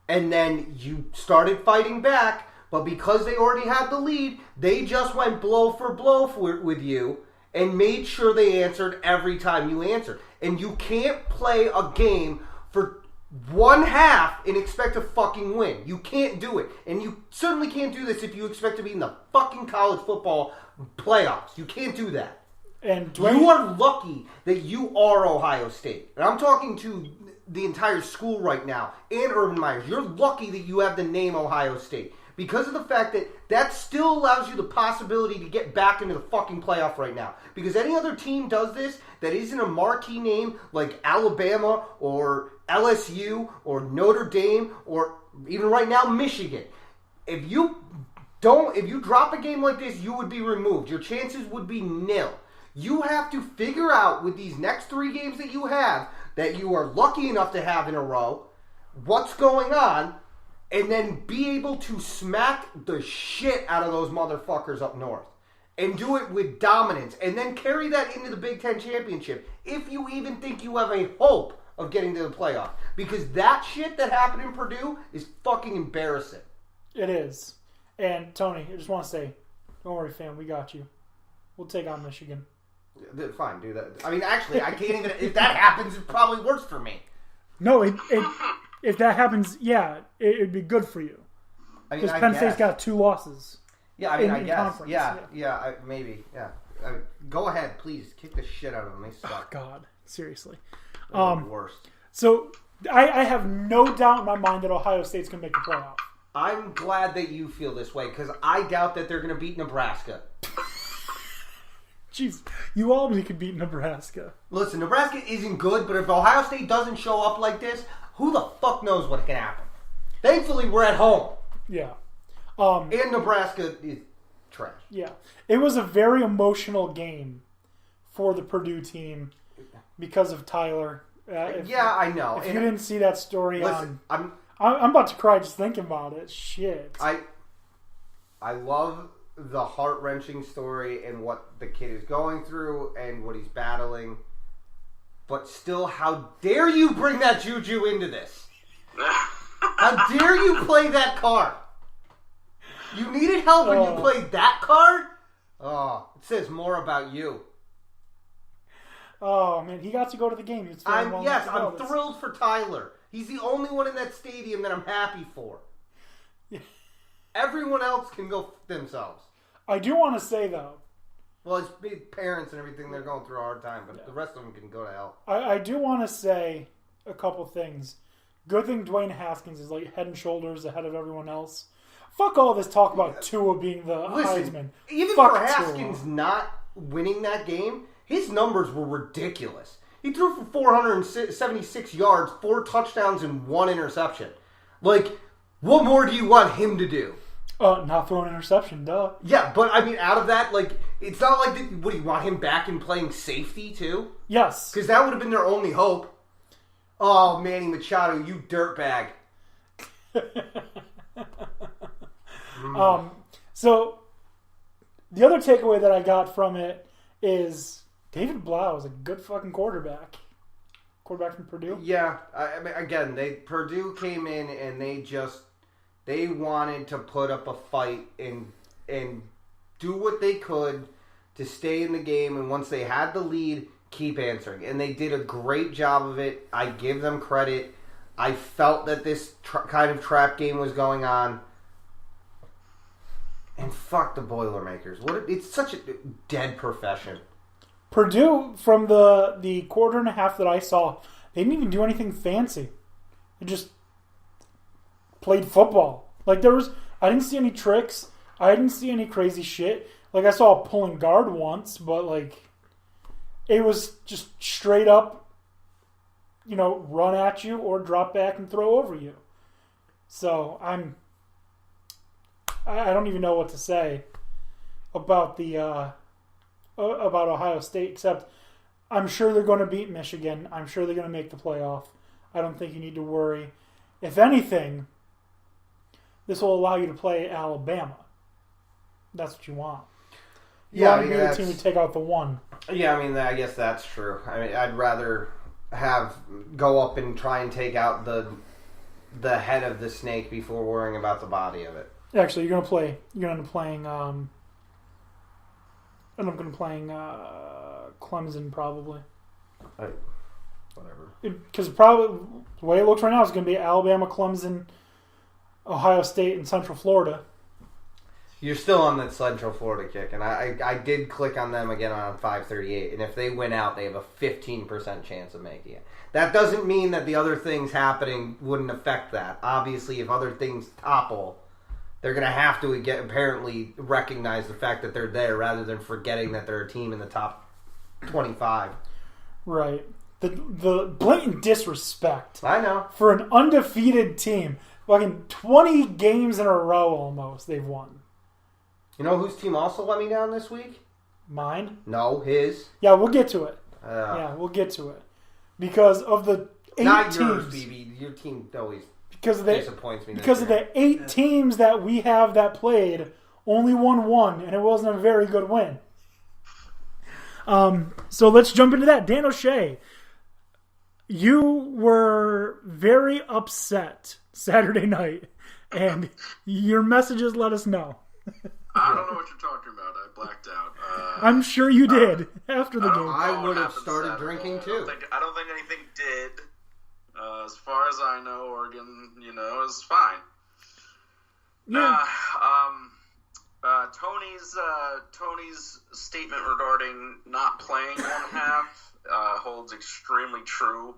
and then you started fighting back, but because they already had the lead, they just went blow for blow with you and made sure they answered every time you answered. And you can't play a game for one half and expect to fucking win. You can't do it. And you certainly can't do this if you expect to be in the fucking college football playoffs. You can't do that. And you are lucky that you are Ohio State. And I'm talking to the entire school right now and Urban Meyer. You're lucky that you have the name Ohio State. Because of the fact that still allows you the possibility to get back into the fucking playoff right now. Because any other team does this that isn't a marquee name like Alabama or LSU or Notre Dame or even right now Michigan. If you drop a game like this, you would be removed. Your chances would be nil. You have to figure out with these next 3 games that you have, that you are lucky enough to have in a row, what's going on, and then be able to smack the shit out of those motherfuckers up north. And do it with dominance. And then carry that into the Big Ten Championship. If you even think you have a hope of getting to the playoff. Because that shit that happened in Purdue is fucking embarrassing. It is. And, Tony, I just want to say, don't worry, fam, we got you. We'll take on Michigan. Fine, do that. I mean, actually, I can't even... If that happens, it's probably worse for me. No, if that happens, yeah, it'd be good for you. Because Penn State's got 2 losses. Yeah, I mean, I guess. Yeah, maybe. Yeah. Go ahead, please. Kick the shit out of them. They suck. Oh, God. Seriously. They're the worst. So, I have no doubt in my mind that Ohio State's going to make the playoff. I'm glad that you feel this way, because I doubt that they're going to beat Nebraska. Jeez, you already could beat Nebraska. Listen, Nebraska isn't good, but if Ohio State doesn't show up like this, who the fuck knows what can happen? Thankfully, we're at home. Yeah. And Nebraska is trash. Yeah. It was a very emotional game for the Purdue team because of Tyler. I know. If you didn't see that story I'm about to cry just thinking about it. Shit. I love the heart-wrenching story and what the kid is going through and what he's battling. But still, how dare you bring that juju into this? How dare you play that card? You needed help when you played that card? Oh, it says more about you. Oh, man, he got to go to the game. I'm thrilled for Tyler. He's the only one in that stadium that I'm happy for. Yeah. Everyone else can go themselves. I do want to say, though. Well, his parents and everything, they're going through a hard time, but the rest of them can go to hell. I do want to say a couple things. Good thing Dwayne Haskins is like head and shoulders ahead of everyone else. Fuck all this talk about Tua being the Heisman. Even for Haskins not winning that game, his numbers were ridiculous. He threw for 476 yards, 4 touchdowns, and 1 interception. Like, what more do you want him to do? Not throw an interception, duh. Yeah, but I mean, out of that, like, it's not like, what, do you want him back and playing safety, too? Yes. Because that would have been their only hope. Oh, Manny Machado, you dirtbag. So, the other takeaway that I got from it is David Blau is a good fucking quarterback. Quarterback from Purdue? Yeah. I mean, again, Purdue came in and they wanted to put up a fight and do what they could to stay in the game. And once they had the lead, keep answering. And they did a great job of it. I give them credit. I felt that this kind of trap game was going on. And fuck the Boilermakers. It's such a dead profession. Purdue, from the quarter and a half that I saw, they didn't even do anything fancy. They just played football. Like, I didn't see any tricks. I didn't see any crazy shit. Like, I saw a pulling guard once, but, like, it was just straight up, run at you or drop back and throw over you. So, I don't even know what to say about about Ohio State, except I'm sure they're going to beat Michigan. I'm sure they're going to make the playoff. I don't think you need to worry. If anything, this will allow you to play Alabama. That's what you want. You want the team to take out the one. Yeah, I mean, I guess that's true. I mean, I'd rather go up and try and take out the the head of the snake before worrying about the body of it. Actually, you're gonna end up playing Clemson probably. Whatever. Because probably the way it looks right now is going to be Alabama, Clemson, Ohio State, and Central Florida. You're still on that Central Florida kick, and I did click on them again on 538, and if they win out, they have a 15% chance of making it. That doesn't mean that the other things happening wouldn't affect that. Obviously, if other things topple, they're going to have to apparently recognize the fact that they're there rather than forgetting that they're a team in the top 25. Right. The blatant disrespect. I know. For an undefeated team. Fucking 20 games in a row almost they've won. You know whose team also let me down this week? Mine? No, his. Yeah, we'll get to it. We'll get to it. Because of the 8 not teams. Not yours, BB. Your team always disappoints me. Because of the 8 teams that we have that played, only won one, and it wasn't a very good win. So let's jump into that. Dan O'Shea, you were very upset Saturday night, and your messages let us know. I don't know what you're talking about. I blacked out. I'm sure you did after the game. I would have started drinking too. I don't think anything did. As far as I know, Oregon, is fine. Yeah. Tony's statement regarding not playing one half holds extremely true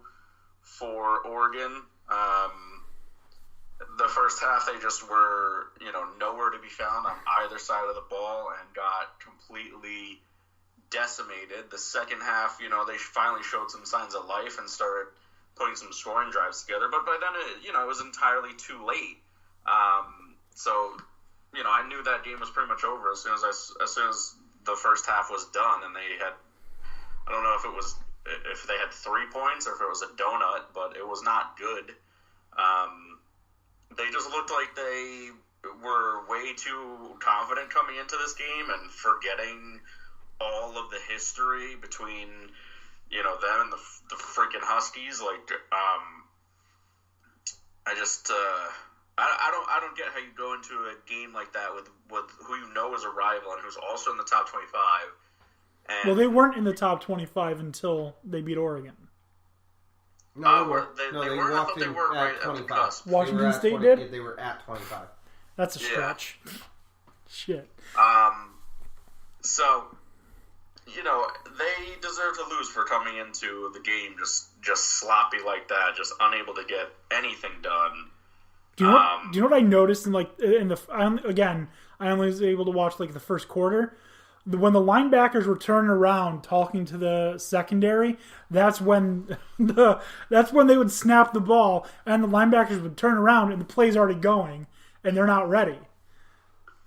for Oregon. The first half, they just were, nowhere to be found on either side of the ball and got completely decimated. The second half, they finally showed some signs of life and started putting some scoring drives together. But by then, it was entirely too late. So, I knew that game was pretty much over as soon as the first half was done, and they had, I don't know if they had 3 points or if it was a donut, but it was not good. They just looked like they were way too confident coming into this game and forgetting all of the history between, them and the freaking Huskies. I don't get how you go into a game like that with who you know is a rival and who's also in the top 25. Well, they weren't in the top 25 until they beat Oregon. No, they weren't. I thought they were right at the cusp. Washington State did? They were at 25. That's a stretch. Yeah. Shit. So, they deserve to lose for coming into the game just sloppy like that, just unable to get anything done. Do you know what I noticed I only was able to watch the first quarter. When the linebackers were turning around talking to the secondary, that's when they would snap the ball and the linebackers would turn around and the play's already going and they're not ready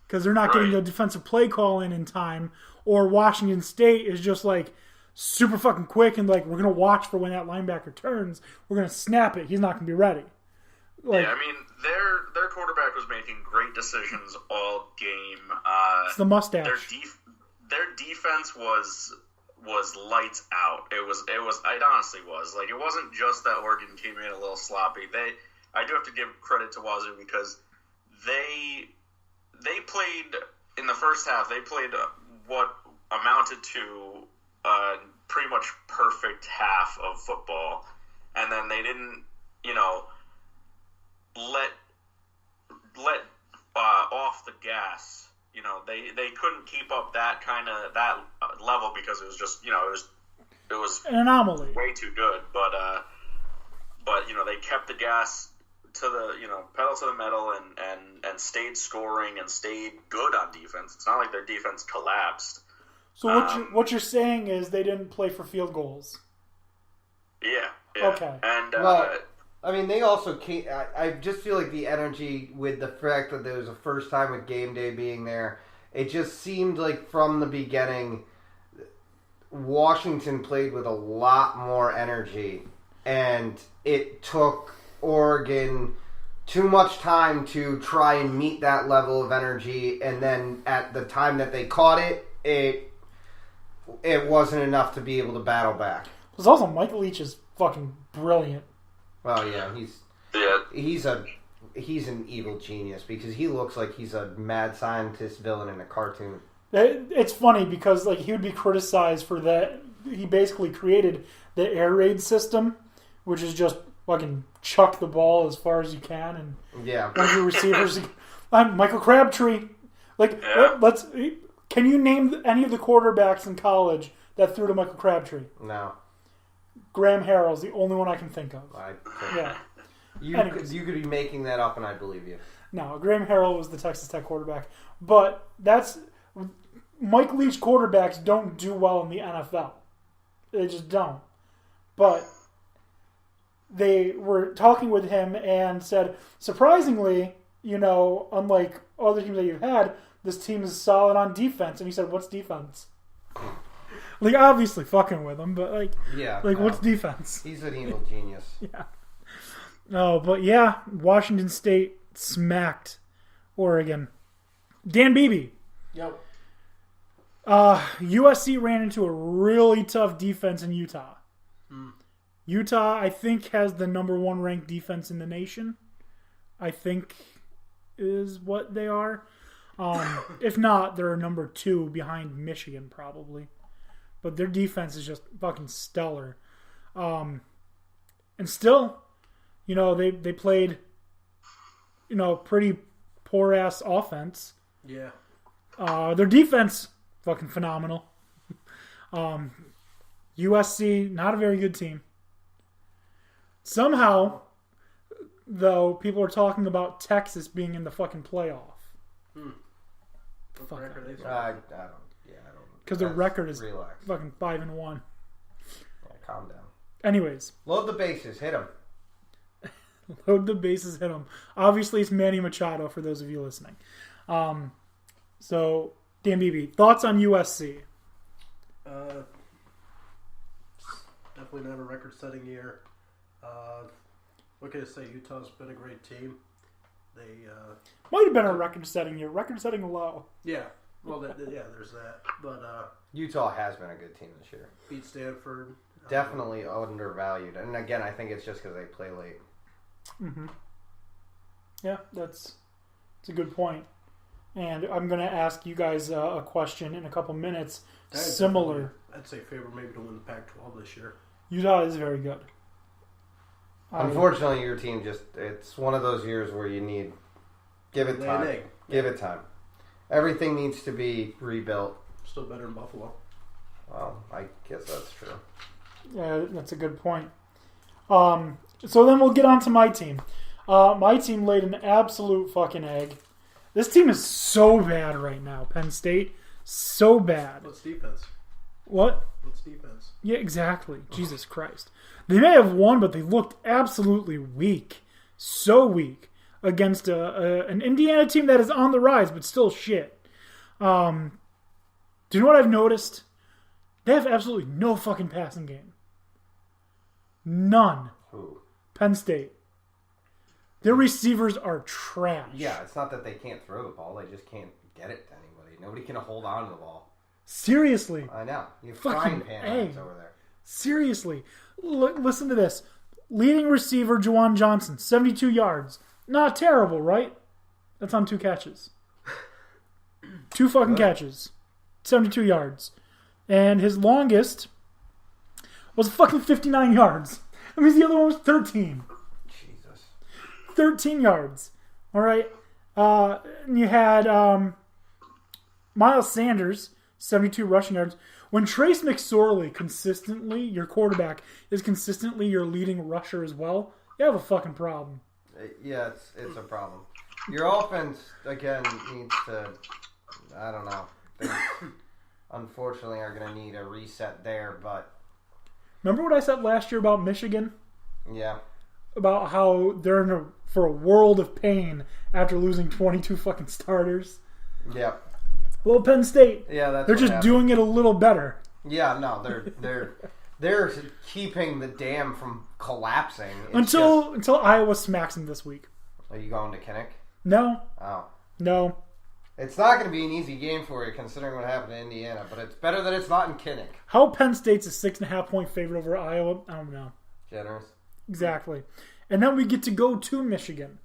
because they're not getting the defensive play call in time. Or Washington State is just super fucking quick and we're gonna watch for when that linebacker turns. We're gonna snap it. He's not gonna be ready. Their quarterback was making great decisions all game. It's the mustache. Their defense was lights out. It honestly was. It wasn't just that Oregon came in a little sloppy. I do have to give credit to Wazoo because they played in the first half. They played what amounted to a pretty much perfect half of football, and then they didn't, let off the gas. They couldn't keep up that level because it was just, it was an anomaly. Way too good. But they kept the gas to the, pedal to the metal and stayed scoring and stayed good on defense. It's not like their defense collapsed. So what you're saying is they didn't play for field goals. Yeah. Okay. And they also came. I just feel like the energy with the fact that there was a first time with game day being there, it just seemed like from the beginning, Washington played with a lot more energy, and it took Oregon too much time to try and meet that level of energy, and then at the time that they caught it, it wasn't enough to be able to battle back. Plus, also Michael Leach is fucking brilliant. Well, yeah, Yeah. He's an evil genius because he looks like he's a mad scientist villain in a cartoon. It's funny because like he would be criticized for that. He basically created the air raid system, which is just fucking chuck the ball as far as you can, and one of your receivers. I'm Michael Crabtree. Like, let's. Can you name any of the quarterbacks in college that threw to Michael Crabtree? No. Graham Harrell's the only one I can think of. Yeah. You could be making that up, and I believe you. No, Graham Harrell was the Texas Tech quarterback, but that's Mike Leach quarterbacks don't do well in the NFL. They just don't. But they were talking with him and said, surprisingly, unlike other teams that you've had, this team is solid on defense. And he said, what's defense? Like, obviously fucking with him, but what's defense? He's an evil genius. Yeah. No, but yeah, Washington State smacked Oregon. Dan Beebe. Yep. USC ran into a really tough defense in Utah. Utah, I think, has the number 1 ranked defense in the nation. I think is what they are. If not, they're number 2 behind Michigan, probably. But their defense is just fucking stellar. And still, they played, pretty poor-ass offense. Yeah. Their defense, fucking phenomenal. USC, not a very good team. Somehow, though, people are talking about Texas being in the fucking playoff. Fuck. I don't. Because their record is relax. fucking 5-1. Yeah, calm down. Anyways. Load the bases. Hit him. Load the bases, hit them. Obviously, it's Manny Machado for those of you listening. So, Dan Beebe, thoughts on USC? Definitely not a record-setting year. What can I say? Utah's been a great team. They might have been a record-setting year. Record-setting low. Yeah. Well, there's that. But Utah has been a good team this year. Beat Stanford. Definitely undervalued. And again, I think it's just because they play late. Mm-hmm. Yeah, that's a good point. And I'm going to ask you guys a question in a couple minutes. Similar. I'd say favorite maybe to win the Pac-12 this year. Utah is very good. Unfortunately, your team it's one of those years where you need, give it time. Give it time. Everything needs to be rebuilt. Still better than Buffalo. Well, I guess that's true. Yeah, that's a good point. So then we'll get on to my team. My team laid an absolute fucking egg. This team is so bad right now, Penn State. So bad. What's defense? What? What's defense? Yeah, exactly. Jesus Christ. They may have won, but they looked absolutely weak. So weak. Against an Indiana team that is on the rise, but still shit. Do you know what I've noticed? They have absolutely no fucking passing game. None. Who? Penn State. Their receivers are trash. Yeah, it's not that they can't throw the ball. They just can't get it to anybody. Nobody can hold on to the ball. Seriously. I know. You fucking frying pan over there. Seriously. Listen to this. Leading receiver, Juwan Johnson, 72 yards. Not terrible, right? That's on 2 catches. 2 fucking catches. 72 yards. And his longest was fucking 59 yards. That means the other one was 13. Jesus. 13 yards. All right. And you had Miles Sanders, 72 rushing yards. When Trace McSorley consistently, your quarterback, is consistently your leading rusher as well, you have a fucking problem. Yeah, it's a problem. Your offense, again, needs to, I don't know. They unfortunately are going to need a reset there, but... Remember what I said last year about Michigan? Yeah. About how they're for a world of pain after losing 22 fucking starters? Yeah. Well, Penn State. Yeah, that's they're just doing it a little better. Yeah, no, they're keeping the dam from collapsing. Until Iowa smacks them this week. Are you going to Kinnick? No. Oh. No. It's not going to be an easy game for you considering what happened to Indiana, but it's better that it's not in Kinnick. How Penn State's a 6.5 point favorite over Iowa, I don't know. Generous. Exactly. And then we get to go to Michigan.